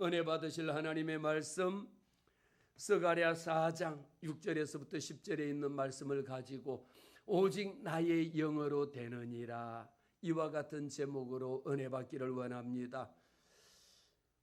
은혜 받으실 하나님의 말씀 스가랴 4장 6절에서부터 10절에 있는 말씀을 가지고 오직 나의 영어로 되느니라, 이와 같은 제목으로 은혜 받기를 원합니다.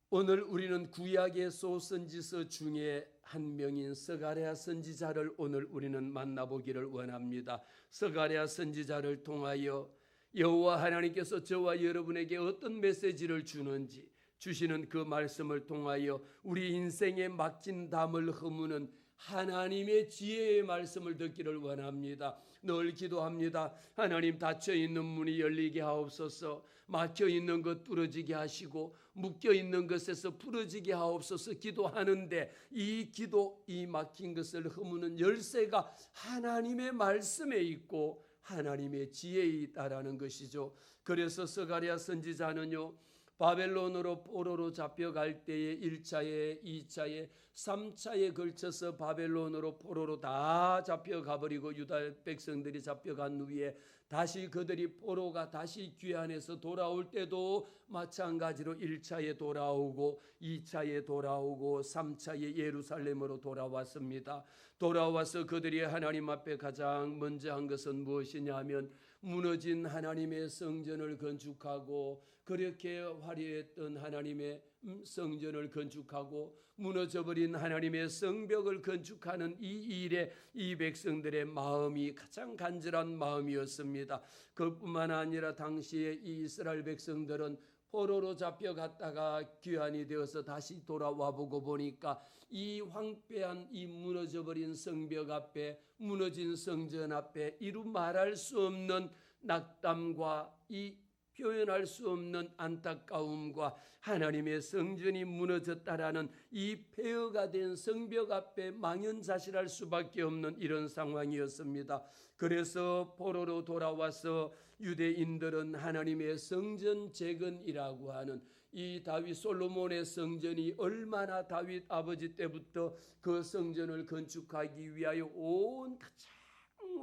오늘 우리는 구약의 소선지서 중에 한 명인 스가랴 선지자를 오늘 우리는 만나보기를 원합니다. 스가랴 선지자를 통하여 여호와 하나님께서 저와 여러분에게 어떤 메시지를 주시는 그 말씀을 통하여 우리 인생에 막힌 담을 허무는 하나님의 지혜의 말씀을 듣기를 원합니다. 늘 기도합니다. 하나님, 닫혀있는 문이 열리게 하옵소서, 막혀있는 것 뚫어지게 하시고 묶여있는 것에서 풀어지게 하옵소서 기도하는데, 이 막힌 것을 허무는 열쇠가 하나님의 말씀에 있고 하나님의 지혜에 있다라는 것이죠. 그래서 스가랴 선지자는요, 바벨론으로 포로로 잡혀갈 때에 1차에 2차에 3차에 걸쳐서 바벨론으로 포로로 다 잡혀가버리고 유다 백성들이 잡혀간 후에 다시 그들이 포로가 다시 귀환해서 돌아올 때도 마찬가지로 1차에 돌아오고 2차에 돌아오고 3차에 예루살렘으로 돌아왔습니다. 돌아와서 그들이 하나님 앞에 가장 먼저 한 것은 무엇이냐 하면 무너진 하나님의 성전을 건축하고, 그렇게 화려했던 하나님의 성전을 건축하고 무너져버린 하나님의 성벽을 건축하는 이 일에 이 백성들의 마음이 가장 간절한 마음이었습니다. 그뿐만 아니라 당시에 이 이스라엘 백성들은 포로로 잡혀갔다가 귀환이 되어서 다시 돌아와 보고 보니까 이 황폐한, 이 무너져버린 성벽 앞에, 무너진 성전 앞에 이루 말할 수 없는 낙담과 이 표현할 수 없는 안타까움과 하나님의 성전이 무너졌다라는 이 폐허가 된 성벽 앞에 망연자실할 수밖에 없는 이런 상황이었습니다. 그래서 포로로 돌아와서 유대인들은 하나님의 성전 재건이라고 하는 이 다윗 솔로몬의 성전이 얼마나 다윗 아버지 때부터 그 성전을 건축하기 위하여 온 가장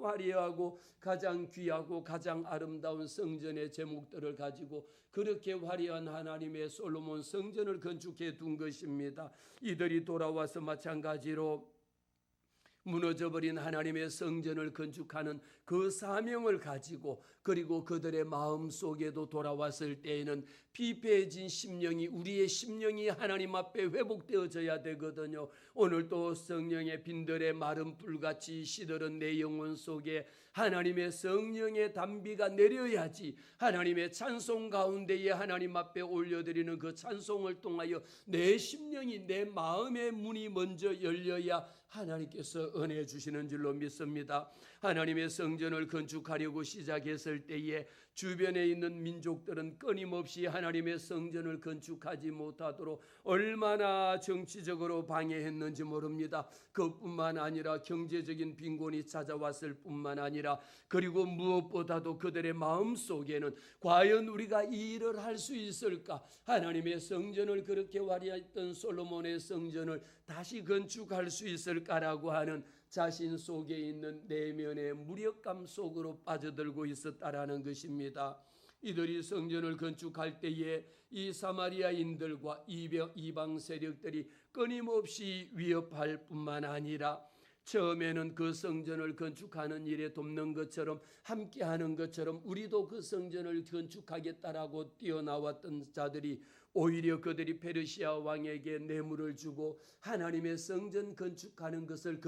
화려하고 가장 귀하고 가장 아름다운 성전의 제목들을 가지고 그렇게 화려한 하나님의 솔로몬 성전을 건축해 둔 것입니다. 이들이 돌아와서 마찬가지로 무너져버린 하나님의 성전을 건축하는 그 사명을 가지고, 그리고 그들의 마음 속에도 돌아왔을 때에는 피폐해진 심령이, 우리의 심령이 하나님 앞에 회복되어져야 되거든요. 오늘도 성령의 빈들에 마른 불같이 시들은 내 영혼 속에 하나님의 성령의 담비가 내려야지, 하나님의 찬송 가운데에 하나님 앞에 올려드리는 그 찬송을 통하여 내 심령이, 내 마음의 문이 먼저 열려야 하나님께서 은혜 주시는 줄로 믿습니다. 하나님의 성전을 건축하려고 시작했을 때에 주변에 있는 민족들은 끊임없이 하나님의 성전을 건축하지 못하도록 얼마나 정치적으로 방해했는지 모릅니다. 그뿐만 아니라 경제적인 빈곤이 찾아왔을 뿐만 아니라, 그리고 무엇보다도 그들의 마음 속에는 과연 우리가 이 일을 할 수 있을까? 하나님의 성전을, 그렇게 화려했던 솔로몬의 성전을 다시 건축할 수 있을까라고 하는 자신 속에 있는 내면의 무력감 속으로 빠져들고 있었다라는 것입니다. 이들이 성전을 건축할 때에 이 사마리아인들과 이방 세력들이 끊임없이 위협할 뿐만 아니라, 처음에는 그 성전을 건축하는 일에 돕는 것처럼, 함께하는 것처럼 우리도 그 성전을 건축하겠다라고 뛰어나왔던 자들이 오히려 그들이 페르시아 왕에게 뇌물을 주고 하나님의 성전 건축하는 것을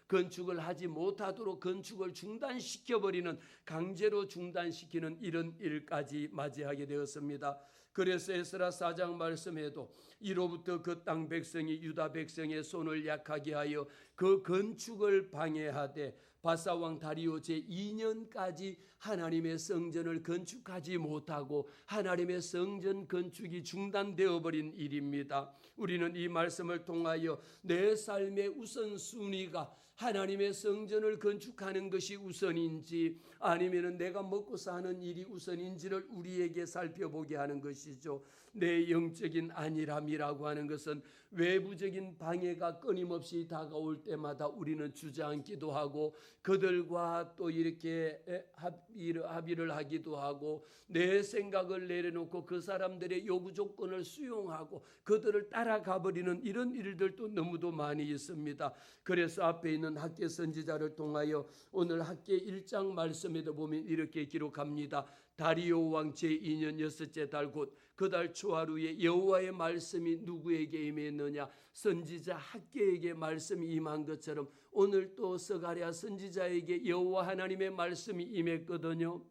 건축을 하지 못하도록 건축을 중단시켜버리는, 강제로 중단시키는 이런 일까지 맞이하게 되었습니다. 그래서 에스라 4장 말씀에도 이로부터 그 땅 백성이 유다 백성의 손을 약하게 하여 그 건축을 방해하되 바사왕 다리오 제2년까지 하나님의 성전을 건축하지 못하고 하나님의 성전 건축이 중단되어 버린 일입니다. 우리는 이 말씀을 통하여 내 삶의 우선순위가 하나님의 성전을 건축하는 것이 우선인지 아니면 내가 먹고 사는 일이 우선인지를 우리에게 살펴보게 하는 것이죠. 내 영적인 안일함이라고 하는 것은 외부적인 방해가 끊임없이 다가올 때마다 우리는 주저앉기도 하고 그들과 또 이렇게 합의를 하기도 하고 내 생각을 내려놓고 그 사람들의 요구 조건을 수용하고 그들을 따라가 버리는 이런 일들도 너무도 많이 있습니다. 그래서 앞에 있는 학개 선지자를 통하여 오늘 학개 1장 말씀에도 보면 이렇게 기록합니다. 다리오 왕 제2년 여섯째 달 곧 그 달 초하루에 여호와의 말씀이 누구에게 임했느냐? 선지자 학개에게 말씀이 임한 것처럼 오늘 또 스가랴 선지자에게 여호와 하나님의 말씀이 임했거든요.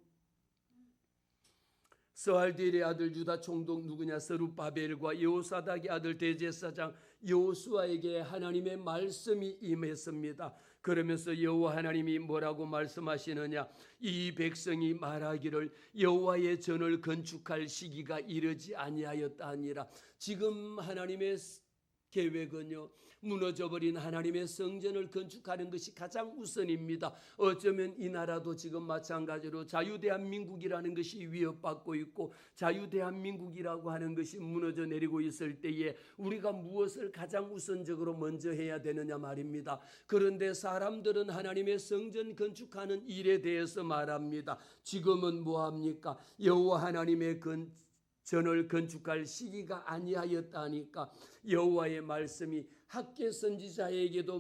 스알디엘의 아들 유다 총독 누구냐? 스룹바벨과 여호사닥의 아들 대제사장 여호수아에게 하나님의 말씀이 임했습니다. 그러면서 여호와 하나님이 뭐라고 말씀하시느냐? 이 백성이 말하기를 여호와의 전을 건축할 시기가 이르지 아니하였다 하니라. 지금 하나님의 계획은요, 무너져버린 하나님의 성전을 건축하는 것이 가장 우선입니다. 어쩌면 이 나라도 지금 마찬가지로 자유대한민국이라는 것이 위협받고 있고 자유대한민국이라고 하는 것이 무너져 내리고 있을 때에 우리가 무엇을 가장 우선적으로 먼저 해야 되느냐 말입니다. 그런데 사람들은 하나님의 성전 건축하는 일에 대해서 말합니다. 지금은 뭐합니까? 여호와 하나님의 전을 건축할 시기가 아니하였다 하니까 여호와의 말씀이 학개 선지자에게도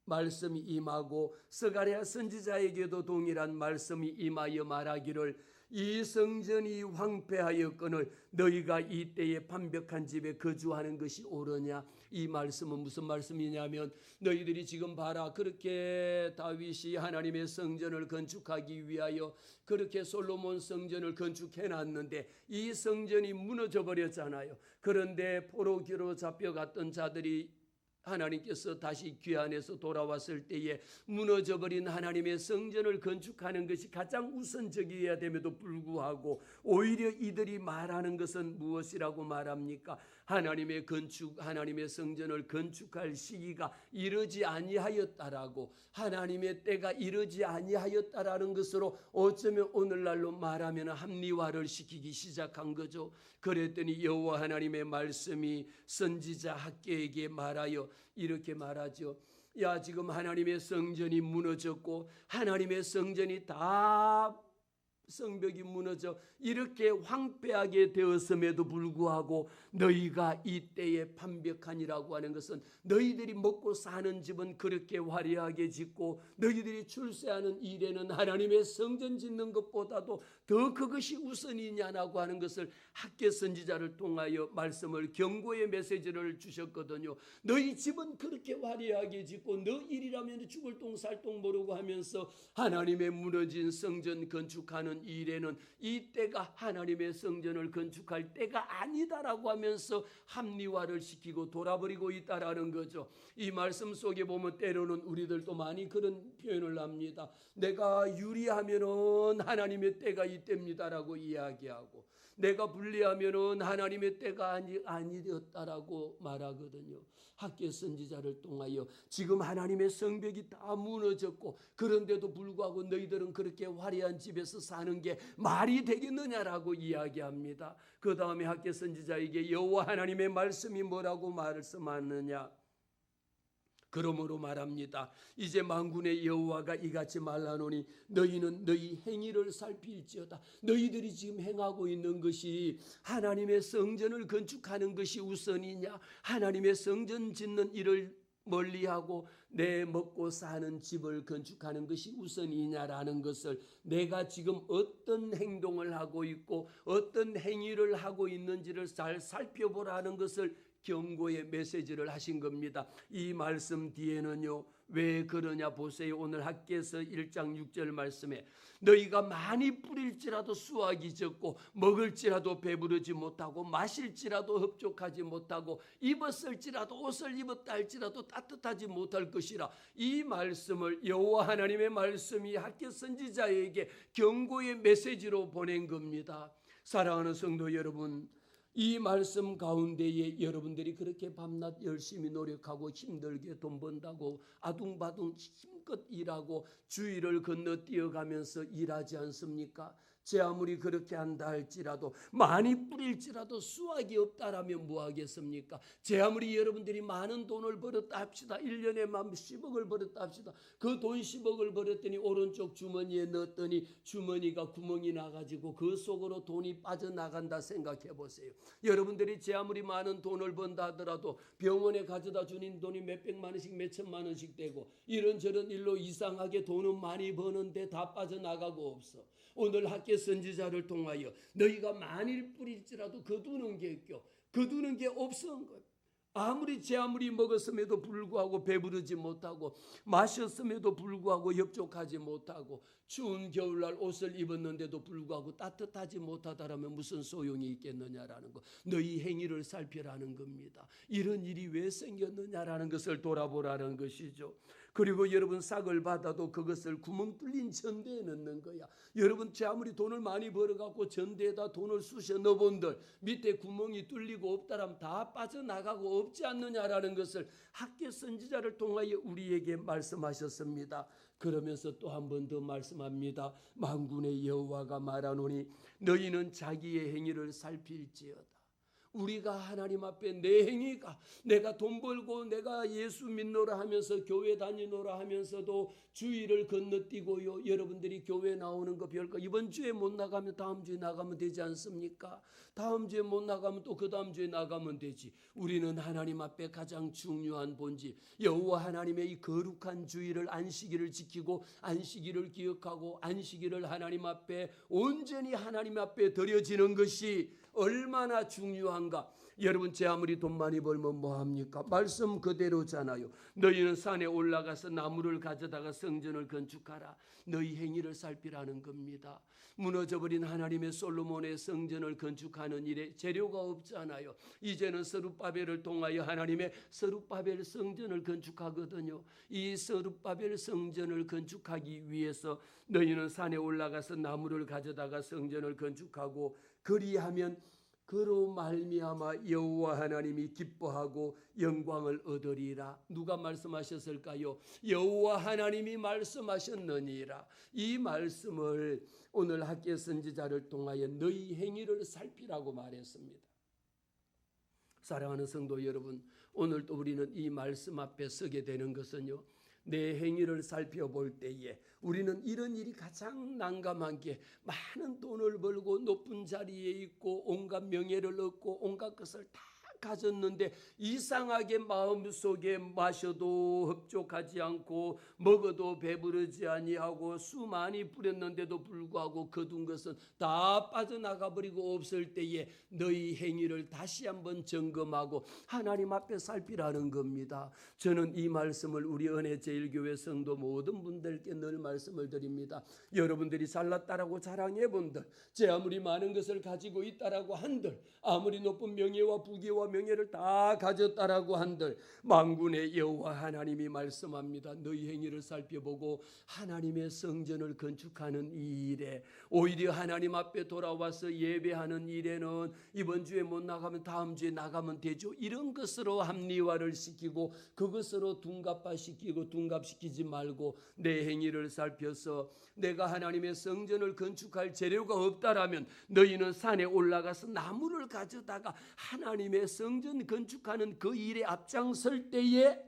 말씀이 임하고 스가랴 선지자에게도 동일한 말씀이 임하여 말하기를 이 성전이 황폐하였거늘 너희가 이때에 반벽한 집에 거주하는 것이 옳으냐? 이 말씀은 무슨 말씀이냐면 너희들이 지금 봐라, 그렇게 다윗이 하나님의 성전을 건축하기 위하여 그렇게 솔로몬 성전을 건축해놨는데 이 성전이 무너져 버렸잖아요. 그런데 포로기로 잡혀갔던 자들이 하나님께서 다시 귀환해서 돌아왔을 때에 무너져버린 하나님의 성전을 건축하는 것이 가장 우선적이어야 됨에도 불구하고 오히려 이들이 말하는 것은 무엇이라고 말합니까? 하나님의 성전을 건축할 시기가 이르지 아니하였다라고, 하나님의 때가 이르지 아니하였다라는 것으로 어쩌면 오늘날로 말하면 합리화를 시키기 시작한 거죠. 그랬더니 여호와 하나님의 말씀이 선지자 학개에게 말하여 이렇게 말하죠. 야, 지금 하나님의 성전이 무너졌고 하나님의 성전이 다 성벽이 무너져 이렇게 황폐하게 되었음에도 불구하고 너희가 이때에 판벽하니라고 하는 것은 너희들이 먹고 사는 집은 그렇게 화려하게 짓고 너희들이 출세하는 일에는 하나님의 성전 짓는 것보다도 더 그것이 우선이냐라고 하는 것을 학개 선지자를 통하여 말씀을 경고의 메시지를 주셨거든요. 너희 집은 그렇게 화려하게 짓고 너 일이라면 죽을 똥 살 똥 모르고 하면서 하나님의 무너진 성전 건축하는 일에는 이 때가 하나님의 성전을 건축할 때가 아니다라고 하면서 합리화를 시키고 돌아버리고 있다라는 거죠. 이 말씀 속에 보면 때로는 우리들도 많이 그런 표현을 합니다. 내가 유리하면은 하나님의 때가 이때입니다라고 이야기하고 내가 불리하면은 하나님의 때가 아니었다라고 말하거든요. 학개 선지자를 통하여 지금 하나님의 성벽이 다 무너졌고 그런데도 불구하고 너희들은 그렇게 화려한 집에서 사는 게 말이 되겠느냐라고 이야기합니다. 그 다음에 학개 선지자에게 여호와 하나님의 말씀이 뭐라고 말씀하느냐? 그러므로 말합니다. 이제 만군의 여호와가 이같이 말하노니 너희는 너희 행위를 살필지어다. 너희들이 지금 행하고 있는 것이 하나님의 성전을 건축하는 것이 우선이냐? 하나님의 성전 짓는 일을 멀리하고 내 먹고 사는 집을 건축하는 것이 우선이냐라는 것을 내가 지금 어떤 행동을 하고 있고 어떤 행위를 하고 있는지를 잘 살펴보라는 것을 경고의 메시지를 하신 겁니다. 이 말씀 뒤에는요, 왜 그러냐 보세요. 오늘 학개서 1장 6절 말씀에 너희가 많이 뿌릴지라도 수확이 적고 먹을지라도 배부르지 못하고 마실지라도 흡족하지 못하고 입었을지라도 옷을 입었다 할지라도 따뜻하지 못할 것이라. 이 말씀을 여호와 하나님의 말씀이 학개 선지자에게 경고의 메시지로 보낸 겁니다. 사랑하는 성도 여러분, 이 말씀 가운데에 여러분들이 그렇게 밤낮 열심히 노력하고 힘들게 돈 번다고 아둥바둥 힘껏 일하고 주위를 건너뛰어가면서 일하지 않습니까? 제 아무리 그렇게 한다 할지라도, 많이 뿌릴지라도 수확이 없다라면 뭐 하겠습니까? 제 아무리 여러분들이 많은 돈을 벌었다 합시다. 1년에 10억을 벌었다 합시다. 그 돈 10억을 벌었더니 오른쪽 주머니에 넣었더니 주머니가 구멍이 나가지고 그 속으로 돈이 빠져나간다 생각해 보세요. 여러분들이 제 아무리 많은 돈을 번다 하더라도 병원에 가져다 주는 돈이 몇백만 원씩 몇천만 원씩 되고, 이런저런 일로 이상하게 돈은 많이 버는데 다 빠져나가고 없어. 오늘 학교 선지자를 통하여 너희가 만일 뿌릴지라도 거두는 게 있고 거두는 게 없은 것. 제 아무리 먹었음에도 불구하고 배부르지 못하고, 마셨음에도 불구하고 엽족하지 못하고, 추운 겨울날 옷을 입었는데도 불구하고 따뜻하지 못하다라면 무슨 소용이 있겠느냐라는 거. 너희 행위를 살피라는 겁니다. 이런 일이 왜 생겼느냐라는 것을 돌아보라는 것이죠. 그리고 여러분, 싹을 받아도 그것을 구멍 뚫린 전대에 넣는 거야. 여러분, 제 아무리 돈을 많이 벌어갖고 전대에다 돈을 쑤셔 넣어본들 밑에 구멍이 뚫리고 없다라면 다 빠져나가고 없지 않느냐라는 것을 학교 선지자를 통하여 우리에게 말씀하셨습니다. 그러면서 또 한 번 더 말씀합니다. 만군의 여호와가 말하노니 너희는 자기의 행위를 살필지어다. 우리가 하나님 앞에 내 행위가, 내가 돈 벌고 내가 예수 믿노라 하면서 교회 다니노라 하면서도 주일을 건너뛰고요. 여러분들이 교회 나오는 거 별거, 이번 주에 못 나가면 다음 주에 나가면 되지 않습니까? 다음 주에 못 나가면 또 그 다음 주에 나가면 되지. 우리는 하나님 앞에 가장 중요한 본질, 여호와 하나님의 이 거룩한 주일을, 안식일을 지키고 안식일을 기억하고 안식일을 하나님 앞에 온전히 하나님 앞에 드려지는 것이 얼마나 중요한가. 여러분, 제 아무리 돈 많이 벌면 뭐합니까? 말씀 그대로잖아요. 너희는 산에 올라가서 나무를 가져다가 성전을 건축하라. 너희 행위를 살피라는 겁니다. 무너져버린 하나님의 솔로몬의 성전을 건축하는 일에 재료가 없잖아요. 이제는 스룹바벨을 통하여 하나님의 스룹바벨 성전을 건축하거든요. 이 스룹바벨 성전을 건축하기 위해서 너희는 산에 올라가서 나무를 가져다가 성전을 건축하고, 그리하면 그로 말미암아 여호와 하나님이 기뻐하고 영광을 얻으리라. 누가 말씀하셨을까요? 여호와 하나님이 말씀하셨느니라. 이 말씀을 오늘 학교 선지자를 통하여 너희 행위를 살피라고 말했습니다. 사랑하는 성도 여러분, 오늘 또 우리는 이 말씀 앞에 서게 되는 것은요, 내 행위를 살펴볼 때에 우리는 이런 일이 가장 난감한 게, 많은 돈을 벌고 높은 자리에 있고 온갖 명예를 얻고 온갖 것을 다 가졌는데 이상하게 마음속에 마셔도 흡족하지 않고 먹어도 배부르지 아니하고 수 많이 뿌렸는데도 불구하고 거둔 것은 다 빠져나가 버리고 없을 때에 너희 행위를 다시 한번 점검하고 하나님 앞에 살피라는 겁니다. 저는 이 말씀을 우리 은혜제일교회 성도 모든 분들께 늘 말씀을 드립니다. 여러분들이 잘났다라고 자랑해 본들, 제 아무리 많은 것을 가지고 있다라고 한들, 아무리 높은 명예와 부귀와 명예를 다 가졌다라고 한들, 만군의 여호와 하나님이 말씀합니다. 너희 행위를 살펴보고 하나님의 성전을 건축하는 이 일에, 오히려 하나님 앞에 돌아와서 예배하는 일에는 이번 주에 못 나가면 다음 주에 나가면 되죠. 이런 것으로 합리화를 시키고 그것으로 둔갑화시키고 둔갑시키지 말고 내 행위를 살펴서 내가 하나님의 성전을 건축할 재료가 없다라면 너희는 산에 올라가서 나무를 가져다가 하나님의 성전 건축하는 그 일에 앞장설 때에,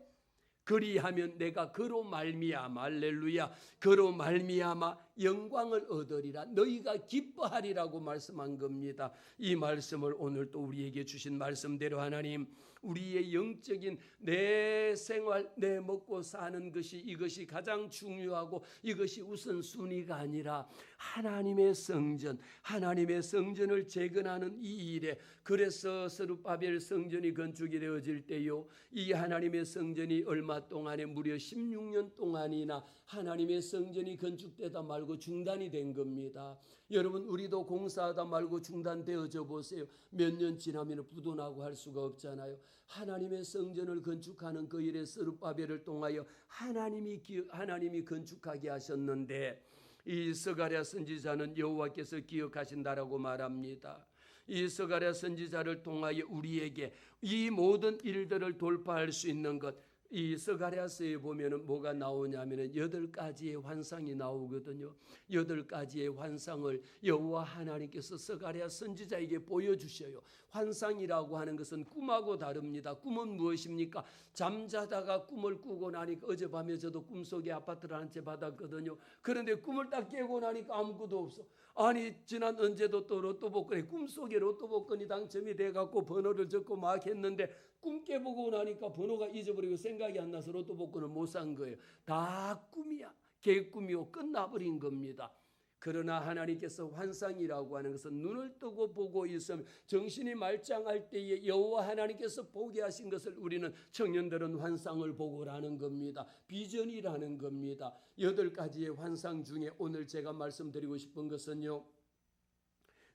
그리하면 내가 그로 말미암아, 할렐루야, 그로 말미암아 영광을 얻으리라. 너희가 기뻐하리라고 말씀한 겁니다. 이 말씀을 오늘 또 우리에게 주신 말씀대로 하나님, 우리의 영적인 내 생활, 내 먹고 사는 것이, 이것이 가장 중요하고 이것이 우선순위가 아니라 하나님의 성전, 하나님의 성전을 재건하는 이 일에, 그래서 스룹바벨 성전이 건축이 되어질 때요, 이 하나님의 성전이 얼마 동안에 무려 16년 동안이나 하나님의 성전이 건축되다 말고 중단이 된 겁니다. 여러분, 우리도 공사하다 말고 중단되어져 보세요. 몇 년 지나면 부도나고 할 수가 없잖아요. 하나님의 성전을 건축하는 그 일에 스룹바벨을 통하여 하나님이 건축하게 하셨는데, 이 스가랴 선지자는 여호와께서 기억하신다라고 말합니다. 이 스가랴 선지자를 통하여 우리에게 이 모든 일들을 돌파할 수 있는 것, 이 스가랴서에 보면은 뭐가 나오냐면은 8가지의 환상이 나오거든요. 8가지의 환상을 여호와 하나님께서 스가랴 선지자에게 보여주셔요. 환상이라고 하는 것은 꿈하고 다릅니다. 꿈은 무엇입니까? 잠자다가 꿈을 꾸고 나니까 어젯밤에 저도 꿈속에 아파트를 한 채 받았거든요. 그런데 꿈을 딱 깨고 나니까 아무것도 없어. 아니 지난 언제도 또 로또 복권이 꿈속에 로또 복권이 당첨이 돼갖고 번호를 적고 막 했는데 꿈 깨보고 나니까 번호가 잊어버리고 생각이 안 나서 로또 복권을 못 산 거예요. 다 꿈이야. 개꿈이요. 끝나버린 겁니다. 그러나 하나님께서 환상이라고 하는 것은 눈을 뜨고 보고 있으면 정신이 말짱할 때에 여호와 하나님께서 보게 하신 것을 우리는 청년들은 환상을 보고라는 겁니다. 비전이라는 겁니다. 8가지의 환상 중에 오늘 제가 말씀드리고 싶은 것은요,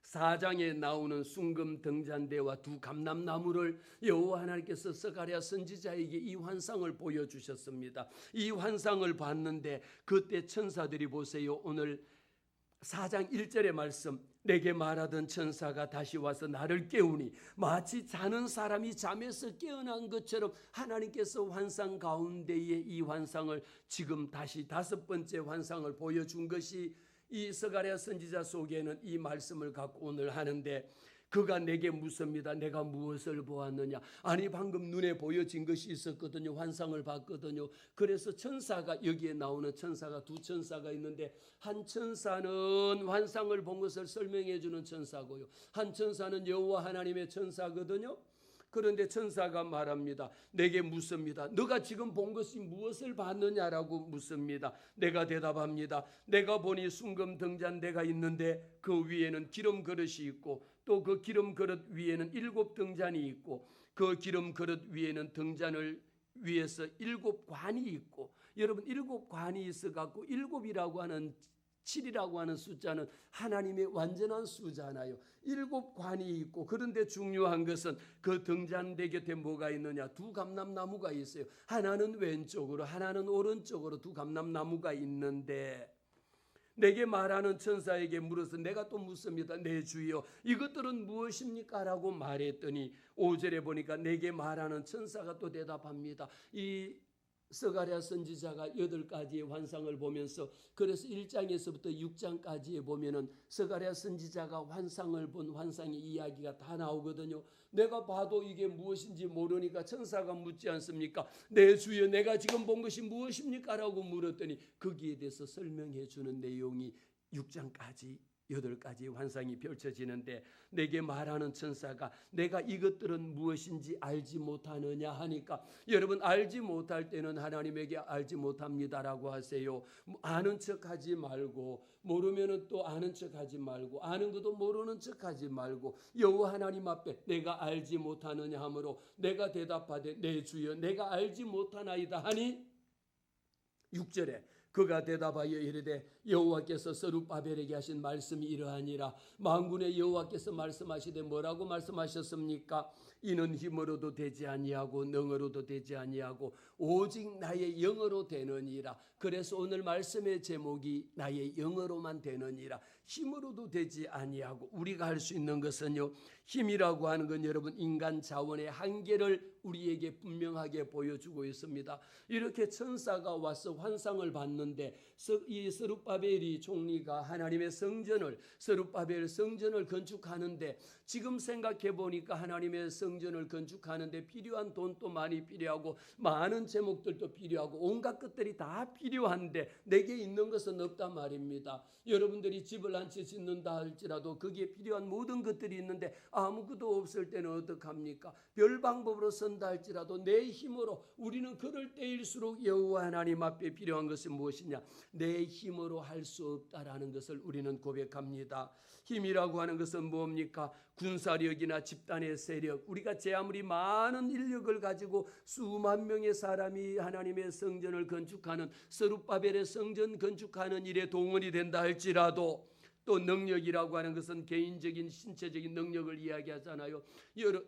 4장에 나오는 순금 등잔대와 2 감람나무를 여호와 하나님께서 스가랴 선지자에게 이 환상을 보여주셨습니다. 이 환상을 봤는데 그때 천사들이 보세요. 오늘 4장 1절의 말씀, 내게 말하던 천사가 다시 와서 나를 깨우니 마치 자는 사람이 잠에서 깨어난 것처럼 하나님께서 환상 가운데에 이 환상을 지금 다시 5번째 환상을 보여준 것이 이 스가랴 선지자 속에는 이 말씀을 갖고 오늘 하는데, 그가 내게 묻습니다. 내가 무엇을 보았느냐? 아니 방금 눈에 보여진 것이 있었거든요. 환상을 봤거든요. 그래서 천사가, 여기에 나오는 천사가 2 천사가 있는데, 한 천사는 환상을 본 것을 설명해 주는 천사고요, 한 천사는 여호와 하나님의 천사거든요. 그런데 천사가 말합니다. 내게 묻습니다. 너가 지금 본 것이 무엇을 봤느냐라고 묻습니다. 내가 대답합니다. 내가 보니 순금 등잔대가 있는데 그 위에는 기름 그릇이 있고 또 그 기름 그릇 위에는 7 등잔이 있고 그 기름 그릇 위에는 등잔을 위에서 7 관이 있고, 여러분 7 관이 있어 갖고 7이라고 하는 7이라고 하는 숫자는 하나님의 완전한 수잖아요. 7 관이 있고, 그런데 중요한 것은 그 등잔대 곁에 뭐가 있느냐? 2 감람나무가 있어요. 하나는 왼쪽으로 하나는 오른쪽으로 2 감람나무가 있는데, 내게 말하는 천사에게 물어서 내가 또 묻습니다. 내 주여 이것들은 무엇입니까? 라고 말했더니 5절에 보니까 내게 말하는 천사가 또 대답합니다. 이 스가랴 선지자가 8가지의 환상을 보면서, 그래서 1장에서부터 6장까지에 보면은 스가랴 선지자가 환상을 본 환상의 이야기가 다 나오거든요. 내가 봐도 이게 무엇인지 모르니까 천사가 묻지 않습니까? 내 주여 내가 지금 본 것이 무엇입니까? 라고 물었더니 거기에 대해서 설명해 주는 내용이 6장까지 8가지 환상이 펼쳐지는데, 내게 말하는 천사가 내가 이것들은 무엇인지 알지 못하느냐 하니까, 여러분 알지 못할 때는 하나님에게 알지 못합니다라고 하세요. 아는 척하지 말고, 모르면은 또 아는 척하지 말고, 아는 것도 모르는 척하지 말고 여호와 하나님 앞에 내가 알지 못하느냐 하므로 내가 대답하되 내 주여 내가 알지 못하나이다 하니, 6절에 그가 대답하여 이르되 여호와께서 스룹바벨에게 하신 말씀이 이러하니라. 만군의 여호와께서 말씀하시되 뭐라고 말씀하셨습니까? 이는 힘으로도 되지 아니하고 능으로도 되지 아니하고 오직 나의 영으로 되느니라. 그래서 오늘 말씀의 제목이 나의 영으로만 되느니라. 힘으로도 되지 아니하고, 우리가 할 수 있는 것은요, 힘이라고 하는 건 여러분 인간 자원의 한계를 우리에게 분명하게 보여주고 있습니다. 이렇게 천사가 와서 환상을 봤는데, 이 스룹바벨이 총리가 하나님의 성전을, 스룹바벨 성전을 건축하는데, 지금 생각해 보니까 하나님의 성전을 건축하는데 필요한 돈도 많이 필요하고 많은 제목들도 필요하고 온갖 것들이 다 필요한데 내게 있는 것은 없단 말입니다. 여러분들이 집을 한 채 짓는다 할지라도 거기에 필요한 모든 것들이 있는데 아무것도 없을 때는 어떡합니까? 별 방법으로 선다 할지라도 내 힘으로, 우리는 그럴 때일수록 여호와 하나님 앞에 필요한 것은 무엇이냐? 내 힘으로 할 수 없다라는 것을 우리는 고백합니다. 힘이라고 하는 것은 뭡니까? 군사력이나 집단의 세력, 우리가 제 아무리 많은 인력을 가지고 수만 명의 사람이 하나님의 성전을 건축하는, 스룹바벨의 성전 건축하는 일에 동원이 된다 할지라도, 또 능력이라고 하는 것은 개인적인 신체적인 능력을 이야기하잖아요.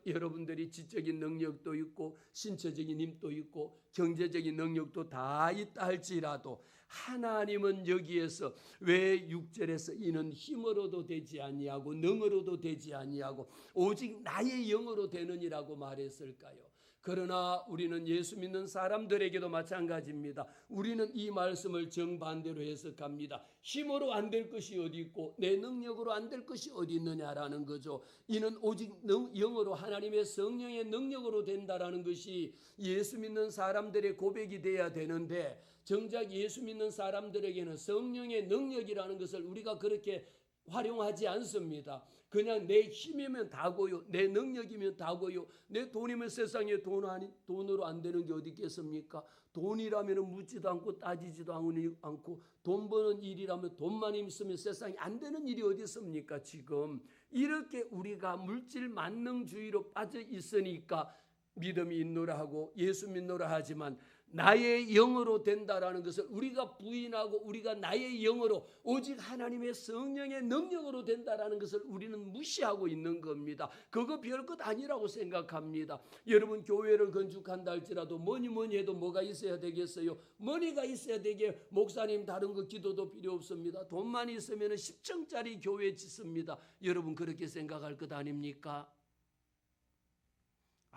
여러분들이 지적인 능력도 있고 신체적인 힘도 있고 경제적인 능력도 다 있다 할지라도 하나님은 여기에서 왜 6절에서 이는 힘으로도 되지 아니하고 능으로도 되지 아니하고 오직 나의 영으로 되느니라고 말했을까요? 그러나 우리는 예수 믿는 사람들에게도 마찬가지입니다. 우리는 이 말씀을 정반대로 해석합니다. 힘으로 안 될 것이 어디 있고 내 능력으로 안 될 것이 어디 있느냐라는 거죠. 이는 오직 영으로 하나님의 성령의 능력으로 된다라는 것이 예수 믿는 사람들의 고백이 돼야 되는데 정작 예수 믿는 사람들에게는 성령의 능력이라는 것을 우리가 그렇게 활용하지 않습니다. 그냥 내 힘이면 다고요, 내 능력이면 다고요, 내 돈이면 세상에 돈으로 안 되는 게 어디 있겠습니까? 돈이라면 묻지도 않고 따지지도 않고 돈 버는 일이라면 돈만 있으면 세상에 안 되는 일이 어디 있습니까? 지금 이렇게 우리가 물질 만능주의로 빠져 있으니까 믿음이 있노라 하고 예수 믿노라 하지만 나의 영으로 된다라는 것을 우리가 부인하고 우리가 나의 영으로 오직 하나님의 성령의 능력으로 된다라는 것을 우리는 무시하고 있는 겁니다. 그거 별것 아니라고 생각합니다. 여러분 교회를 건축한다 할지라도 뭐니 해도 뭐가 있어야 되겠어요? 머니가 있어야 되게 목사님 다른 거 기도도 필요 없습니다. 돈만 있으면 10층짜리 교회 짓습니다. 여러분 그렇게 생각할 것 아닙니까?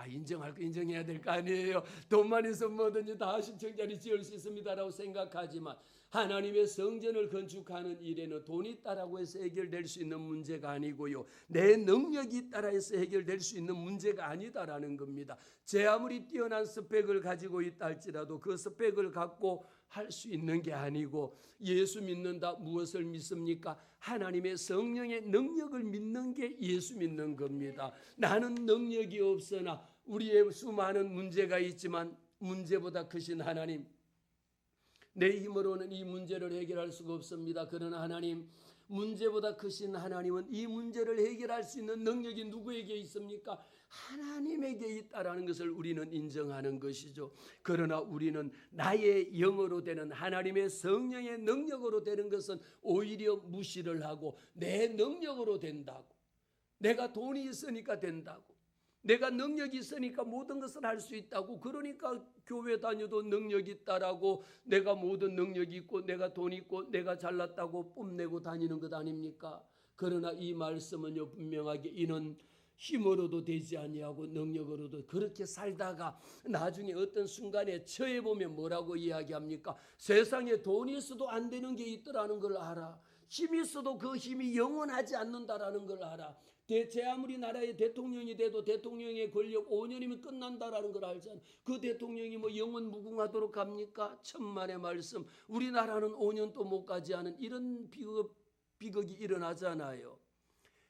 인정할 거 인정해야 될 거 아니에요. 돈만 있으면 뭐든지 다 10층짜리 지을 수 있습니다라고 생각하지만 하나님의 성전을 건축하는 일에는 돈이 있다라고 해서 해결될 수 있는 문제가 아니고요. 내 능력이 있다라 해서 해결될 수 있는 문제가 아니다라는 겁니다. 제 아무리 뛰어난 스펙을 가지고 있다 할지라도 그 스펙을 갖고 할 수 있는 게 아니고 예수 믿는다 무엇을 믿습니까? 하나님의 성령의 능력을 믿는 게 예수 믿는 겁니다. 나는 능력이 없으나 우리의 수많은 문제가 있지만 문제보다 크신 하나님, 내 힘으로는 이 문제를 해결할 수가 없습니다. 그러나 하나님, 문제보다 크신 하나님은 이 문제를 해결할 수 있는 능력이 누구에게 있습니까? 하나님에게 있다라는 것을 우리는 인정하는 것이죠. 그러나 우리는 나의 영으로 되는 하나님의 성령의 능력으로 되는 것은 오히려 무시를 하고 내 능력으로 된다고, 내가 돈이 있으니까 된다고, 내가 능력이 있으니까 모든 것을 할 수 있다고, 그러니까 교회 다녀도 능력이 있다라고 내가 모든 능력이 있고 내가 돈이 있고 내가 잘났다고 뽐내고 다니는 것 아닙니까? 그러나 이 말씀은요 분명하게 이는 힘으로도 되지 아니하고 능력으로도 그렇게 살다가 나중에 어떤 순간에 처해보면 뭐라고 이야기합니까? 세상에 돈이 있어도 안 되는 게 있더라는 걸 알아. 힘이 있어도 그 힘이 영원하지 않는다라는 걸 알아. 제 아무리 나라의 대통령이 돼도 대통령의 권력 5년이면 끝난다라는 걸 알잖아. 그 대통령이 뭐 영원 무궁하도록 합니까? 천만의 말씀. 우리나라는 5년도 못 가지 않은 이런 비극이 일어나잖아요.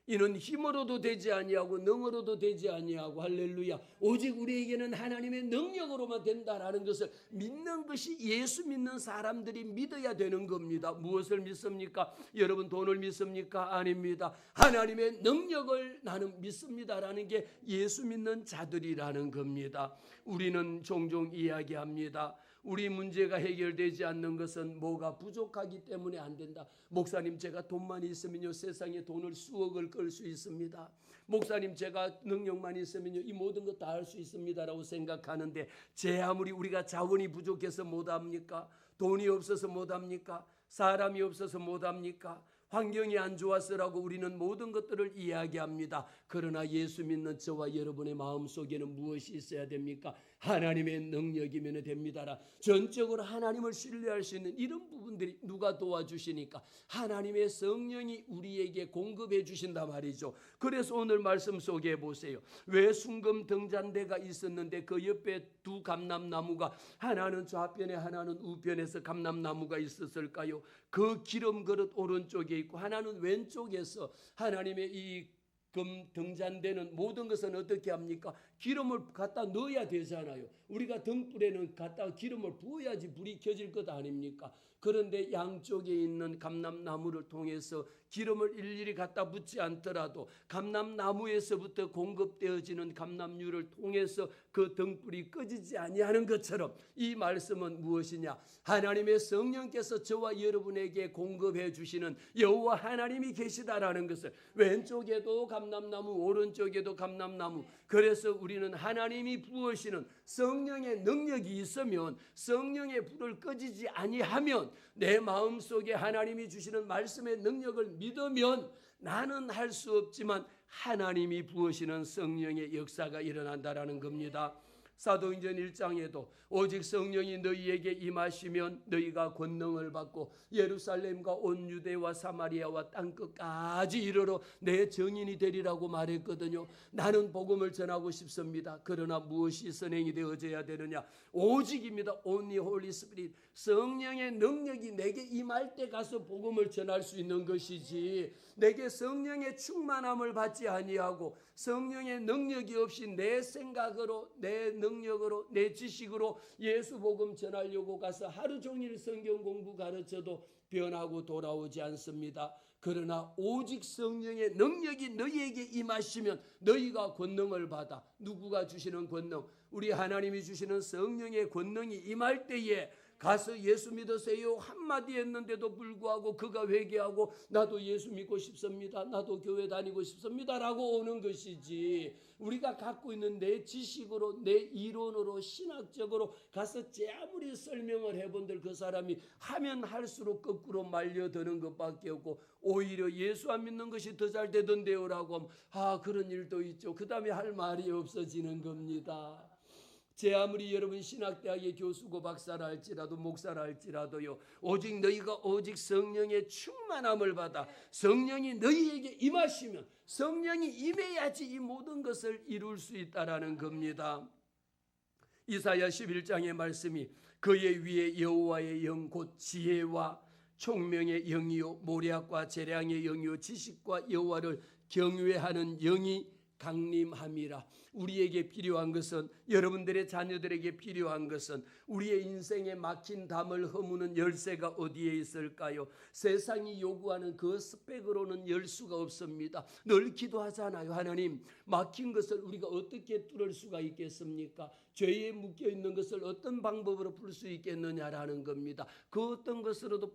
이는 힘으로도 되지 아니하고 능으로도 되지 아니하고 할렐루야. 오직 우리에게는 하나님의 능력으로만 된다라는 것을 믿는 것이 예수 믿는 사람들이 믿어야 되는 겁니다. 무엇을 믿습니까? 여러분 돈을 믿습니까? 아닙니다. 하나님의 능력을 나는 믿습니다라는 게 예수 믿는 자들이라는 겁니다. 우리는 종종 이야기합니다. 우리 문제가 해결되지 않는 것은 뭐가 부족하기 때문에 안 된다. 목사님 제가 돈만 있으면요 세상에 돈을 수억을 끌 수 있습니다. 목사님 제가 능력만 있으면요 이 모든 것 다 할 수 있습니다라고 생각하는데 제 아무리 우리가 자원이 부족해서 못합니까? 돈이 없어서 못합니까? 사람이 없어서 못합니까? 환경이 안 좋아서라고 우리는 모든 것들을 이야기합니다. 그러나 예수 믿는 저와 여러분의 마음속에는 무엇이 있어야 됩니까? 하나님의 능력이면 됩니다라. 전적으로 하나님을 신뢰할 수 있는 이런 부분들이 누가 도와주시니까? 하나님의 성령이 우리에게 공급해 주신단 말이죠. 그래서 오늘 말씀 속에 보세요. 왜 순금 등잔대가 있었는데 그 옆에 두 감람나무가 하나는 좌편에 하나는 우편에서 감람나무가 있었을까요? 그 기름 그릇 오른쪽에 있고 하나는 왼쪽에서 하나님의 이 금 등잔대는 모든 것은 어떻게 합니까? 기름을 갖다 넣어야 되잖아요. 우리가 등불에는 갖다 기름을 부어야지 불이 켜질 것 아닙니까? 그런데 양쪽에 있는 감람나무를 통해서 기름을 일일이 갖다 붓지 않더라도 감람나무에서부터 공급되어지는 감람유를 통해서 그 등불이 꺼지지 아니하는 것처럼 이 말씀은 무엇이냐? 하나님의 성령께서 저와 여러분에게 공급해 주시는 여호와 하나님이 계시다라는 것을, 왼쪽에도 감람나무 오른쪽에도 감람나무 그래서 우리는 하나님이 부으시는 성령의 능력이 있으면, 성령의 불을 꺼지지 아니하면, 내 마음속에 하나님이 주시는 말씀의 능력을 믿으면 나는 할 수 없지만 하나님이 부으시는 성령의 역사가 일어난다라는 겁니다. 사도행전 1장에도 오직 성령이 너희에게 임하시면 너희가 권능을 받고 예루살렘과 온 유대와 사마리아와 땅끝까지 이르러 내 증인이 되리라고 말했거든요. 나는 복음을 전하고 싶습니다. 그러나 무엇이 선행이 되어져야 되느냐? 오직입니다. Only Holy Spirit. 성령의 능력이 내게 임할 때 가서 복음을 전할 수 있는 것이지, 내게 성령의 충만함을 받지 아니하고 성령의 능력이 없이 내 생각으로, 내 능력으로, 내 지식으로 예수 복음 전하려고 가서 하루 종일 성경 공부 가르쳐도 변하고 돌아오지 않습니다. 그러나 오직 성령의 능력이 너희에게 임하시면 너희가 권능을 받아. 누구가 주시는 권능? 우리 하나님이 주시는 성령의 권능이 임할 때에 가서 예수 믿으세요 한마디 했는데도 불구하고 그가 회개하고 나도 예수 믿고 싶습니다, 나도 교회 다니고 싶습니다 라고 오는 것이지, 우리가 갖고 있는 내 지식으로, 내 이론으로, 신학적으로 가서 아무리 설명을 해본들 그 사람이 하면 할수록 거꾸로 말려드는 것밖에 없고, 오히려 예수 안 믿는 것이 더 잘 되던데요 라고 하면 그런 일도 있죠. 그 다음에 할 말이 없어지는 겁니다. 제 아무리 여러분 신학대학의 교수고 박사라 할지라도 목사라 할지라도요, 오직 너희가 오직 성령의 충만함을 받아 성령이 너희에게 임하시면, 성령이 임해야지 이 모든 것을 이룰 수 있다라는 겁니다. 이사야 11장의 말씀이 그의 위에 여호와의 영 곧 지혜와 총명의 영이요 모략과 재량의 영이요 지식과 여호와를 경외하는 영이 강림함이라. 우리에게 필요한 것은, 여러분들의 자녀들에게 필요한 것은, 우리의 인생에 막힌 담을 허무는 열쇠가 어디에 있을까요? 세상이 요구하는 그 스펙으로는 열 수가 없습니다. 늘 기도하잖아요. 하나님, 막힌 것을 우리가 어떻게 뚫을 수가 있겠습니까? 죄에 묶여 있는 것을 어떤 방법으로 풀 수 있겠느냐라는 겁니다. 그 어떤 것으로도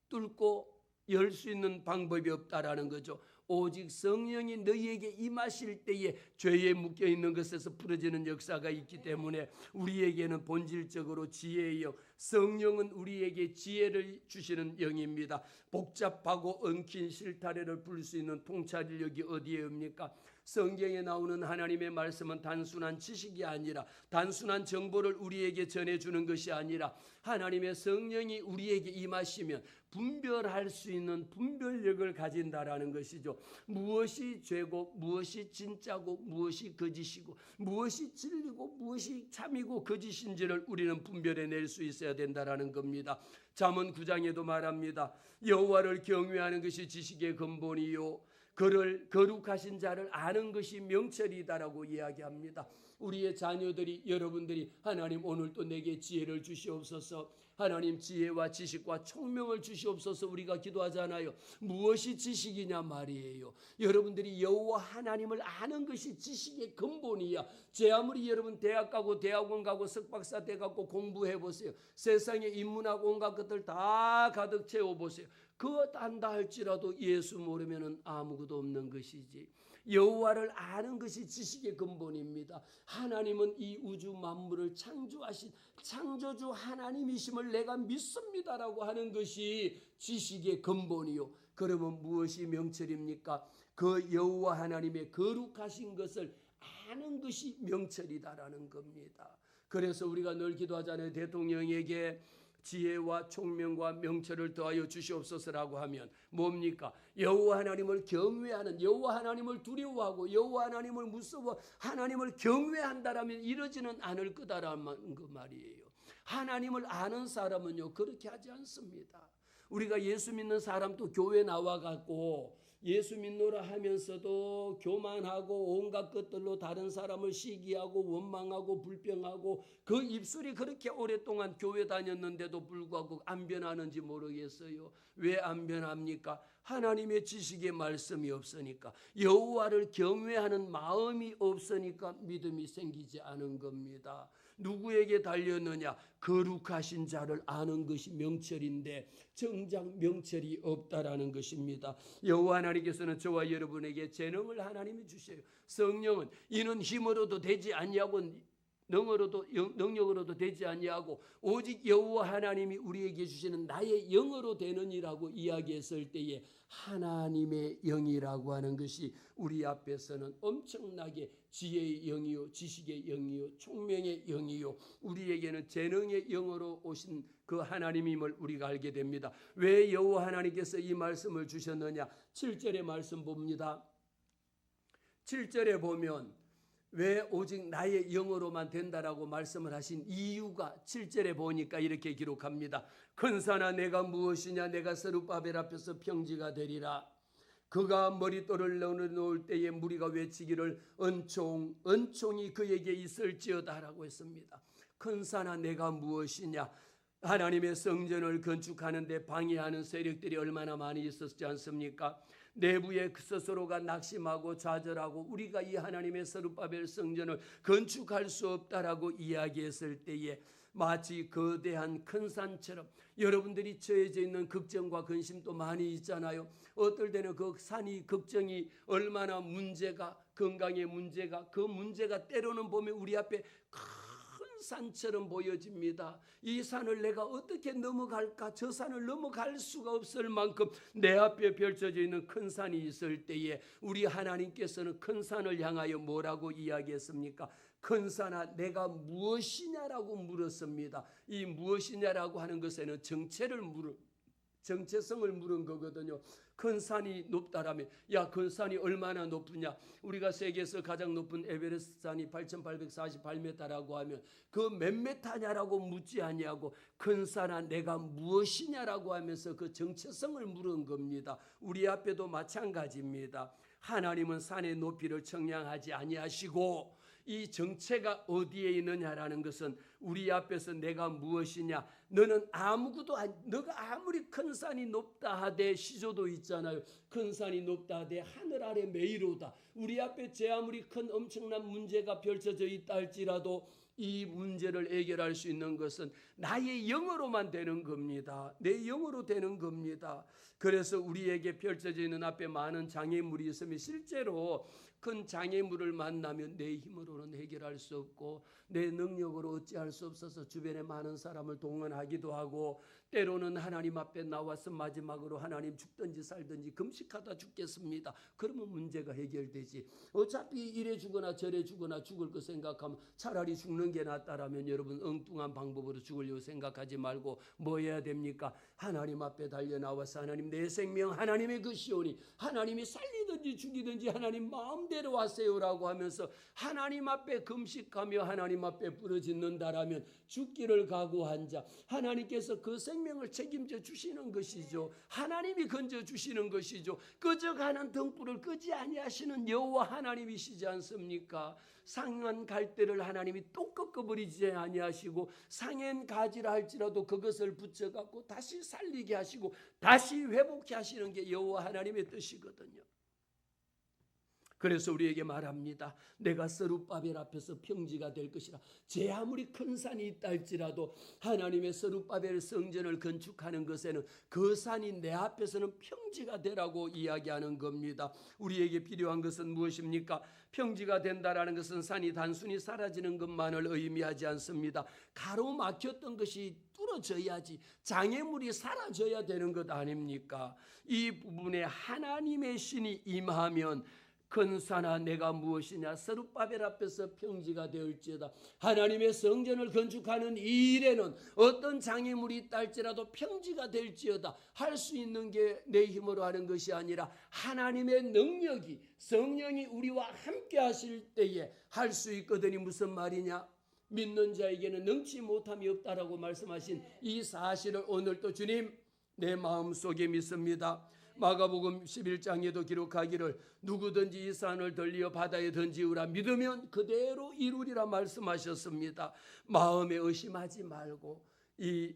뚫고 열 수 있는 방법이 없다라는 거죠. 오직 성령이 너희에게 임하실 때에 죄에 묶여있는 것에서 풀어지는 역사가 있기 때문에 우리에게는 본질적으로 지혜의 영, 성령은 우리에게 지혜를 주시는 영입니다. 복잡하고 엉킨 실타래를 풀 수 있는 통찰력이 어디에입니까? 성경에 나오는 하나님의 말씀은 단순한 지식이 아니라, 단순한 정보를 우리에게 전해주는 것이 아니라, 하나님의 성령이 우리에게 임하시면 분별할 수 있는 분별력을 가진다라는 것이죠. 무엇이 죄고 무엇이 진짜고 무엇이 거짓이고 무엇이 진리고 무엇이 참이고 거짓인지를 우리는 분별해낼 수 있어야 된다라는 겁니다. 잠언 9장에도 말합니다. 여호와를 경외하는 것이 지식의 근본이요 그를 거룩하신 자를 아는 것이 명철이다라고 이야기합니다. 우리의 자녀들이, 여러분들이 하나님 오늘도 내게 지혜를 주시옵소서, 하나님 지혜와 지식과 총명을 주시옵소서 우리가 기도하잖아요. 무엇이 지식이냐 말이에요. 여러분들이 여호와 하나님을 아는 것이 지식의 근본이야. 제 아무리 여러분 대학 가고 대학원 가고 석박사 돼 갖고 공부해 보세요. 세상에 인문학 온갖 것들 다 가득 채워 보세요. 그것 안다 할지라도 예수 모르면은 아무것도 없는 것이지. 여호와를 아는 것이 지식의 근본입니다. 하나님은 이 우주 만물을 창조하신 창조주 하나님이심을 내가 믿습니다라고 하는 것이 지식의 근본이요. 그러면 무엇이 명철입니까? 그 여호와 하나님의 거룩하신 것을 아는 것이 명철이다라는 겁니다. 그래서 우리가 늘 기도하잖아요. 대통령에게 지혜와 총명과 명철을 더하여 주시옵소서라고 하면 뭡니까? 여호와 하나님을 경외하는, 여호와 하나님을 두려워하고 여호와 하나님을 무서워 하나님을 경외한다라면 이러지는 않을 거다라는 그 말이에요. 하나님을 아는 사람은요 그렇게 하지 않습니다. 우리가 예수 믿는 사람도 교회 나와갖고 예수 믿노라 하면서도 교만하고 온갖 것들로 다른 사람을 시기하고 원망하고 불평하고 그 입술이 그렇게 오랫동안 교회 다녔는데도 불구하고 안 변하는지 모르겠어요. 왜 안 변합니까? 하나님의 지식의 말씀이 없으니까, 여호와를 경외하는 마음이 없으니까 믿음이 생기지 않은 겁니다. 누구에게 달렸느냐? 거룩하신 자를 아는 것이 명철인데 정작 명철이 없다라는 것입니다. 여호와 하나님께서는 저와 여러분에게 재능을 하나님이 주셔요. 성령은 이는 힘으로도 되지 아니하고 능력으로도 되지 아니하고 오직 여호와 하나님이 우리에게 주시는 나의 영으로 되느니라고 이야기했을 때에 하나님의 영이라고 하는 것이 우리 앞에서는 엄청나게 지혜의 영이요, 지식의 영이요, 총명의 영이요, 우리에게는 재능의 영으로 오신 그 하나님임을 우리가 알게 됩니다. 왜 여호와 하나님께서 이 말씀을 주셨느냐? 7절의 말씀 봅니다. 7절에 보면 왜 오직 나의 영으로만 된다라고 말씀을 하신 이유가 7절에 보니까 이렇게 기록합니다. 큰 산아 내가 무엇이냐? 내가 스룹바벨 앞에서 평지가 되리라. 그가 머릿돌을 넣어놓을 때에 무리가 외치기를 은총이 그에게 있을지어다라고 했습니다. 큰 산아 내가 무엇이냐? 하나님의 성전을 건축하는데 방해하는 세력들이 얼마나 많이 있었지 않습니까? 내부에 스스로가 낙심하고 좌절하고 우리가 이 하나님의 스룹바벨 성전을 건축할 수 없다라고 이야기했을 때에 마치 거대한 큰 산처럼 여러분들이 처해져 있는 걱정과 근심도 많이 있잖아요. 어떨 때는 그 산이 걱정이 얼마나 문제가 건강의 문제가 그 문제가 때로는 보면 우리 앞에 큰 산처럼 보여집니다. 이 산을 내가 어떻게 넘어갈까? 저 산을 넘어갈 수가 없을 만큼 내 앞에 펼쳐져 있는 큰 산이 있을 때에 우리 하나님께서는 큰 산을 향하여 뭐라고 이야기했습니까? 큰 산아 내가 무엇이냐라고 물었습니다. 이 무엇이냐라고 하는 것에는 정체성을 물은 거거든요. 큰 산이 높다라면 야, 큰 산이 얼마나 높으냐? 우리가 세계에서 가장 높은 에베레스트 산이 8,848m라고 하면 그 몇 메타냐라고 묻지 아니하고 큰 산아 내가 무엇이냐라고 하면서 그 정체성을 물은 겁니다. 우리 앞에도 마찬가지입니다. 하나님은 산의 높이를 청량하지 아니하시고 이 정체가 어디에 있느냐라는 것은 우리 앞에서 내가 무엇이냐? 너는 아무것도 너가 아무리 큰 산이 높다 하되 시조도 있잖아요. 큰 산이 높다 하되 하늘 아래 메이로다. 우리 앞에 제 아무리 큰 엄청난 문제가 펼쳐져 있다 할지라도 이 문제를 해결할 수 있는 것은 나의 영으로만 되는 겁니다. 내 영으로 되는 겁니다. 그래서 우리에게 펼쳐져 있는 앞에 많은 장애물이 있으면 실제로 큰 장애물을 만나면 내 힘으로는 해결할 수 없고 내 능력으로 어찌할 수 없어서 주변에 많은 사람을 동원하기도 하고 때로는 하나님 앞에 나와서 마지막으로 하나님 죽든지 살든지 금식하다 죽겠습니다. 그러면 문제가 해결되지. 어차피 이래 주거나 저래 주거나 죽을 거 생각하면 차라리 죽는 게 낫다라면 여러분 엉뚱한 방법으로 죽으려고 생각하지 말고 뭐 해야 됩니까? 하나님 앞에 달려나와서 하나님 내 생명 하나님의 것이오니 하나님이 살리든지 죽이든지 하나님 마음대로 하세요라고 하면서 하나님 앞에 금식하며 하나님 앞에 부르짖는다라면 죽기를 각오한 자 하나님께서 그 생명을 책임져 주시는 것이죠. 하나님이 건져 주시는 것이죠. 꺼져가는 등불을 끄지 아니하시는 여호와 하나님이시지 않습니까? 상한 갈대를 하나님이 또 꺾어버리지 아니하시고 상한 가지라 할지라도 그것을 붙여갖고 다시 살리게 하시고 다시 회복케 하시는 게 여호와 하나님의 뜻이거든요. 그래서 우리에게 말합니다. 내가 스룹바벨 앞에서 평지가 될 것이라. 제 아무리 큰 산이 있다 할지라도 하나님의 스룹바벨 성전을 건축하는 것에는 그 산이 내 앞에서는 평지가 되라고 이야기하는 겁니다. 우리에게 필요한 것은 무엇입니까? 평지가 된다라는 것은 산이 단순히 사라지는 것만을 의미하지 않습니다. 가로막혔던 것이 뚫어져야지 장애물이 사라져야 되는 것 아닙니까? 이 부분에 하나님의 신이 임하면 큰 산아 내가 무엇이냐? 스룹바벨 앞에서 평지가 되었지어다. 하나님의 성전을 건축하는 이 일에는 어떤 장애물이 있다 할지라도 평지가 될지어다. 할 수 있는 게 내 힘으로 하는 것이 아니라 하나님의 능력이 성령이 우리와 함께 하실 때에 할 수 있거든요. 무슨 말이냐? 믿는 자에게는 능치 못함이 없다라고 말씀하신 이 사실을 오늘도 주님 내 마음속에 믿습니다. 마가복음 11장에도 기록하기를 누구든지 이 산을 들리어 바다에 던지우라 믿으면 그대로 이루리라 말씀하셨습니다. 마음에 의심하지 말고 이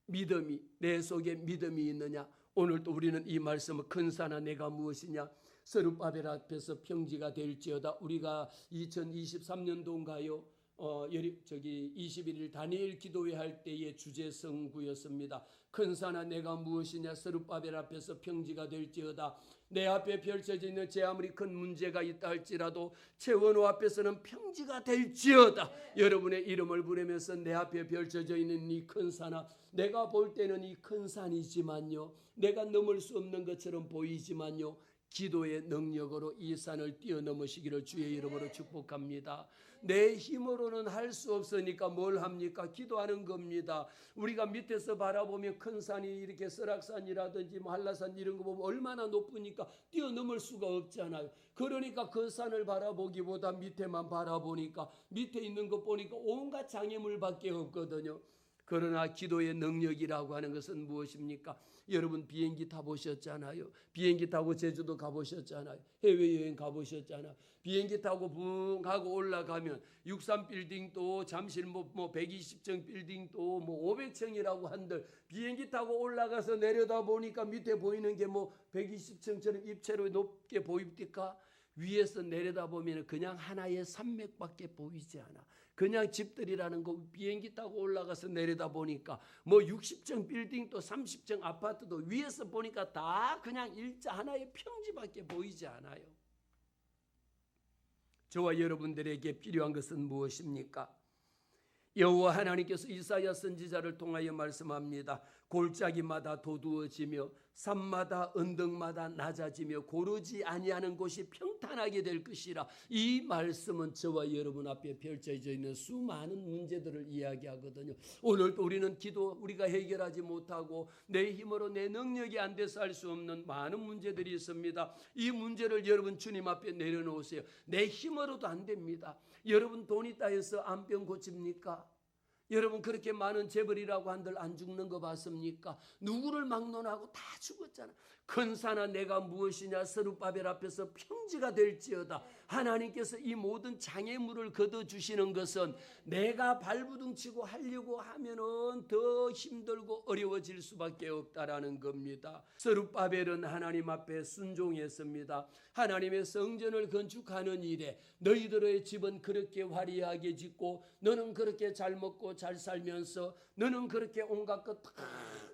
믿음이 내 속에 믿음이 있느냐? 오늘도 우리는 이 말씀을 큰 산아 내가 무엇이냐 스룹바벨 앞에서 평지가 될지어다. 우리가 2023년도인가요? 21일 다니엘 기도회 할 때의 주제 성구였습니다. 큰 산아 내가 무엇이냐 스룹바벨 앞에서 평지가 될지어다. 내 앞에 펼쳐져 있는 제 아무리 큰 문제가 있다 할지라도 최원호 앞에서는 평지가 될지어다. 여러분의 이름을 부르면서 내 앞에 펼쳐져 있는 이 큰 산아, 내가 볼 때는 이 큰 산이지만요, 내가 넘을 수 없는 것처럼 보이지만요, 기도의 능력으로 이 산을 뛰어넘으시기를 주의 이름으로 축복합니다. 내 힘으로는 할 수 없으니까 뭘 합니까? 기도하는 겁니다. 우리가 밑에서 바라보면 큰 산이 이렇게 설악산이라든지 한라산 이런 거 보면 얼마나 높으니까 뛰어넘을 수가 없잖아요. 그러니까 그 산을 바라보기보다 밑에만 바라보니까 밑에 있는 것 보니까 온갖 장애물밖에 없거든요. 그러나 기도의 능력이라고 하는 것은 무엇입니까? 여러분 비행기 타보셨잖아요. 비행기 타고 제주도 가보셨잖아요. 해외여행 가보셨잖아요. 비행기 타고 붕 하고 올라가면 63빌딩도 잠실 120층 빌딩도 500층이라고 한들 비행기 타고 올라가서 내려다 보니까 밑에 보이는 게 120층처럼 입체로 높게 보입니까? 위에서 내려다 보면 그냥 하나의 산맥밖에 보이지 않아. 그냥 집들이라는 거 비행기 타고 올라가서 내려다 보니까 60층 빌딩도 30층 아파트도 위에서 보니까 다 그냥 일자 하나의 평지밖에 보이지 않아요. 저와 여러분들에게 필요한 것은 무엇입니까? 여호와 하나님께서 이사야 선지자를 통하여 말씀합니다. 골짜기마다 도두어지며 산마다 언덕마다 낮아지며 고르지 아니하는 곳이 평탄하게 될 것이라. 이 말씀은 저와 여러분 앞에 펼쳐져 있는 수많은 문제들을 이야기하거든요. 오늘도 우리는 우리가 해결하지 못하고 내 힘으로 내 능력이 안 돼서 할 수 없는 많은 문제들이 있습니다. 이 문제를 여러분 주님 앞에 내려놓으세요. 내 힘으로도 안 됩니다. 여러분 돈 있다 해서 암병 고칩니까? 여러분 그렇게 많은 재벌이라고 한들 안 죽는 거 봤습니까? 누구를 막론하고 다 죽었잖아. 큰 산아 내가 무엇이냐 스룹바벨 앞에서 평지가 될지어다. 하나님께서 이 모든 장애물을 걷어주시는 것은 내가 발부둥치고 하려고 하면은 더 힘들고 어려워질 수밖에 없다라는 겁니다. 스룹바벨은 하나님 앞에 순종했습니다. 하나님의 성전을 건축하는 일에 너희들의 집은 그렇게 화려하게 짓고 너는 그렇게 잘 먹고 잘 살면서 너는 그렇게 온갖 것 다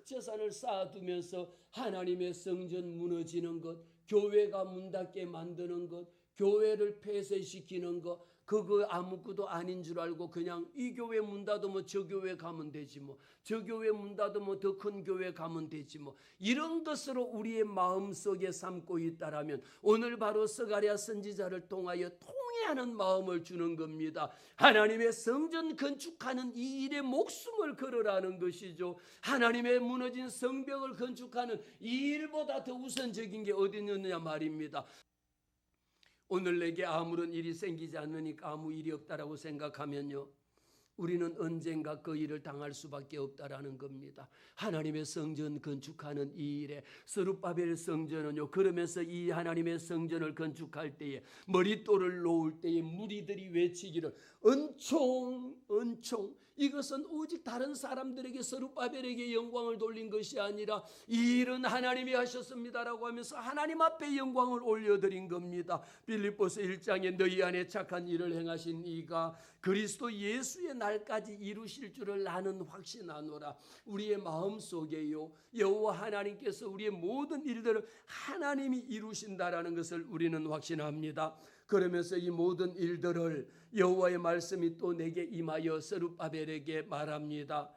재산을 쌓아두면서 하나님의 성전 무너지는 것, 교회가 문 닫게 만드는 것, 교회를 폐쇄시키는 것, 그거 아무것도 아닌 줄 알고 그냥 이 교회 문 닫으면 저 교회 가면 되지 저 교회 문 닫으면 더 큰 교회 가면 되지 이런 것으로 우리의 마음속에 삼고 있다라면 오늘 바로 스가랴 선지자를 통하여 통회하는 마음을 주는 겁니다. 하나님의 성전 건축하는 이 일에 목숨을 걸으라는 것이죠. 하나님의 무너진 성벽을 건축하는 이 일보다 더 우선적인 게 어디 있느냐 말입니다. 오늘 내게 아무런 일이 생기지 않으니까 아무 일이 없다라고 생각하면요, 우리는 언젠가 그 일을 당할 수밖에 없다라는 겁니다. 하나님의 성전 건축하는 이 일에 스룹바벨 성전은요, 그러면서 이 하나님의 성전을 건축할 때에 머릿돌을 놓을 때에 무리들이 외치기를 은총 은총, 이것은 오직 다른 사람들에게 스룹바벨에게 영광을 돌린 것이 아니라 이 일은 하나님이 하셨습니다라고 하면서 하나님 앞에 영광을 올려드린 겁니다. 빌립보서 1장에 너희 안에 착한 일을 행하신 이가 그리스도 예수의 날까지 이루실 줄을 나는 확신하노라. 우리의 마음속에요, 여호와 하나님께서 우리의 모든 일들을 하나님이 이루신다라는 것을 우리는 확신합니다. 그러면서 이 모든 일들을 여호와의 말씀이 또 내게 임하여 스룹바벨에게 말합니다.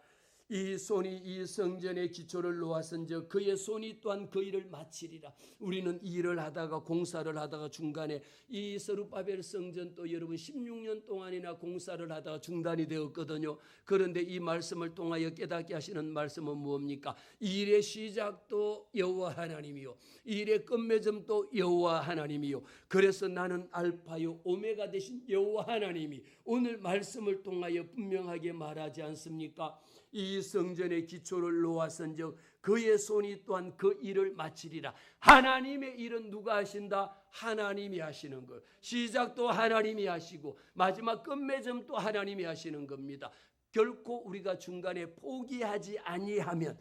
이 손이 이 성전의 기초를 놓았은즉 그의 손이 또한 그 일을 마치리라. 우리는 이 일을 하다가 공사를 하다가 중간에 이 스룹바벨 성전 또 여러분 16년 동안이나 공사를 하다가 중단이 되었거든요. 그런데 이 말씀을 통하여 깨닫게 하시는 말씀은 무엇입니까? 이 일의 시작도 여호와 하나님이요, 이 일의 끝맺음도 여호와 하나님이요. 그래서 나는 알파요 오메가 되신 여호와 하나님이 오늘 말씀을 통하여 분명하게 말하지 않습니까? 이 성전의 기초를 놓았은즉 그의 손이 또한 그 일을 마치리라. 하나님의 일은 누가 하신다? 하나님이 하시는 것. 시작도 하나님이 하시고 마지막 끝맺음도 하나님이 하시는 겁니다. 결코 우리가 중간에 포기하지 아니하면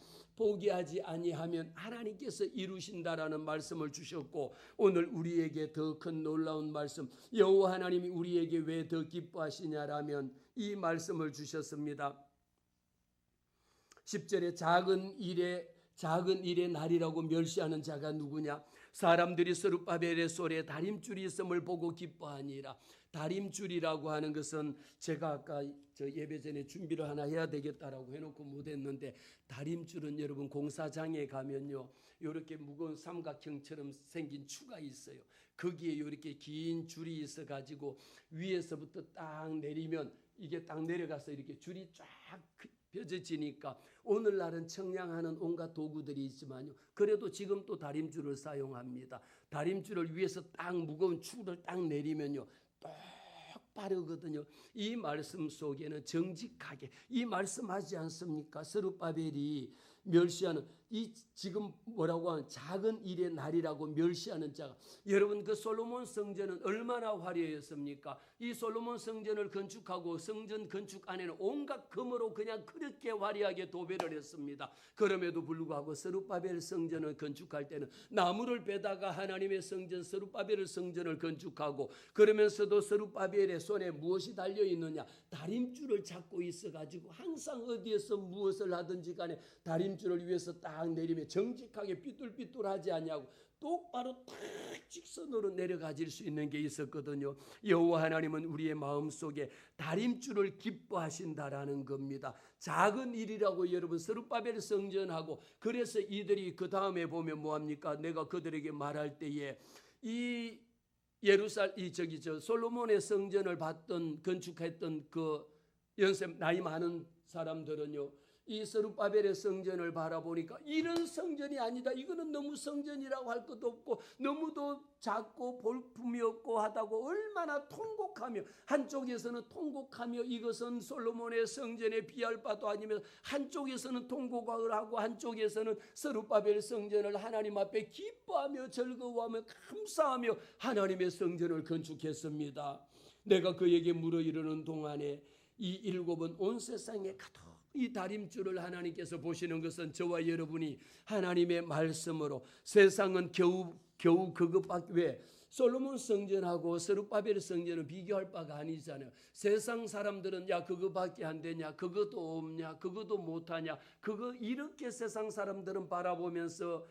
하나님께서 이루신다라는 말씀을 주셨고, 오늘 우리에게 더 큰 놀라운 말씀, 여호와 하나님이 우리에게 왜 더 기뻐하시냐라면 이 말씀을 주셨습니다. 10절에 작은 일의 날이라고 멸시하는 자가 누구냐? 사람들이 스룹바벨의 손에 다림줄이 있음을 보고 기뻐하니라. 다림줄이라고 하는 것은 제가 아까 저 예배 전에 준비를 하나 해야 되겠다라고 해놓고 못했는데, 다림줄은 여러분 공사장에 가면요, 이렇게 무거운 삼각형처럼 생긴 추가 있어요. 거기에 이렇게 긴 줄이 있어가지고 위에서부터 딱 내리면 이게 딱 내려가서 이렇게 줄이 쫙 펴져지니까, 오늘날은 청량하는 온갖 도구들이 있지만요, 그래도 지금 또 다림줄을 사용합니다. 다림줄을 위에서 딱 무거운 축을 딱 내리면요 똑바르거든요. 이 말씀 속에는 정직하게 이 말씀하지 않습니까? 스룹바벨이 멸시하는 이 지금 뭐라고 하는 작은 일의 날이라고 멸시하는 자가, 여러분 그 솔로몬 성전은 얼마나 화려했습니까? 이 솔로몬 성전을 건축하고 성전 건축 안에는 온갖 금으로 그냥 그렇게 화려하게 도배를 했습니다. 그럼에도 불구하고 스룹바벨 성전을 건축할 때는 나무를 베다가 하나님의 성전 스룹바벨 성전을 건축하고, 그러면서도 스룹바벨의 손에 무엇이 달려 있느냐? 다림줄을 잡고 있어가지고 항상 어디에서 무엇을 하든지 간에 다림줄을 위해서 딱 내리면 정직하게 삐뚤삐뚤하지 않냐고 똑바로 탁 직선으로 내려가질 수 있는 게 있었거든요. 여호와 하나님은 우리의 마음속에 다림줄을 기뻐하신다라는 겁니다. 작은 일이라고 여러분 스룹바벨 성전하고, 그래서 이들이 그 다음에 보면 뭐합니까? 내가 그들에게 말할 때에 이 솔로몬의 성전을 건축했던 그 연세 나이 많은 사람들은요, 이 스룹바벨의 성전을 바라보니까 이런 성전이 아니다, 이거는 너무 성전이라고 할 것도 없고 너무도 작고 볼품이 없고 하다고 얼마나 통곡하며, 한쪽에서는 통곡하며 이것은 솔로몬의 성전에 비할 바도 아니면, 한쪽에서는 통곡을 하고 한쪽에서는 스룹바벨 성전을 하나님 앞에 기뻐하며 즐거워하며 감사하며 하나님의 성전을 건축했습니다. 내가 그에게 물어 이르는 동안에 이 일곱은 온 세상에 가득 이 다림줄을 하나님께서 보시는 것은 저와 여러분이 하나님의 말씀으로, 세상은 겨우 그것밖에, 왜 솔로몬 성전하고 스룹바벨 성전은 비교할 바가 아니잖아요. 세상 사람들은 야 그거밖에 안 되냐, 그것도 없냐, 그것도 못하냐, 그거 이렇게 세상 사람들은 바라보면서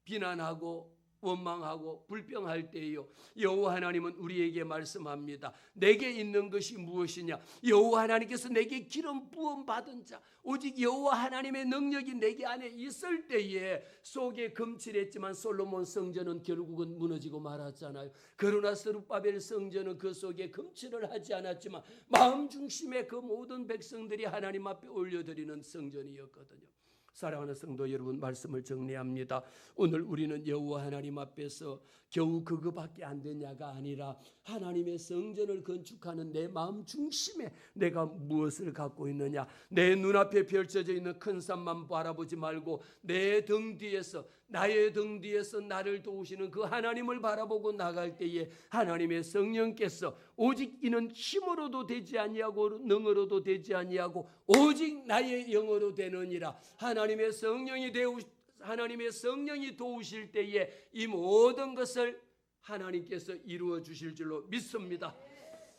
비난하고 원망하고 불평할 때에요, 여호와 하나님은 우리에게 말씀합니다. 내게 있는 것이 무엇이냐? 여호와 하나님께서 내게 기름 부음 받은 자, 오직 여호와 하나님의 능력이 내게 안에 있을 때에 속에 금칠했지만 솔로몬 성전은 결국은 무너지고 말았잖아요. 그러나 스룹바벨 성전은 그 속에 금칠을 하지 않았지만 마음 중심에 그 모든 백성들이 하나님 앞에 올려드리는 성전이었거든요. 사랑하는 성도 여러분, 말씀을 정리합니다. 오늘 우리는 여호와 하나님 앞에서 겨우 그거밖에 안 되냐가 아니라 하나님의 성전을 건축하는 내 마음 중심에 내가 무엇을 갖고 있느냐, 내 눈앞에 펼쳐져 있는 큰 산만 바라보지 말고 내 등 뒤에서, 나의 등 뒤에서 나를 도우시는 그 하나님을 바라보고 나갈 때에 하나님의 성령께서 오직 이는 힘으로도 되지 아니하고 능으로도 되지 아니하고 오직 나의 영으로 되느니라. 하나님의 성령이 도우실 때에 이 모든 것을 하나님께서 이루어 주실 줄로 믿습니다.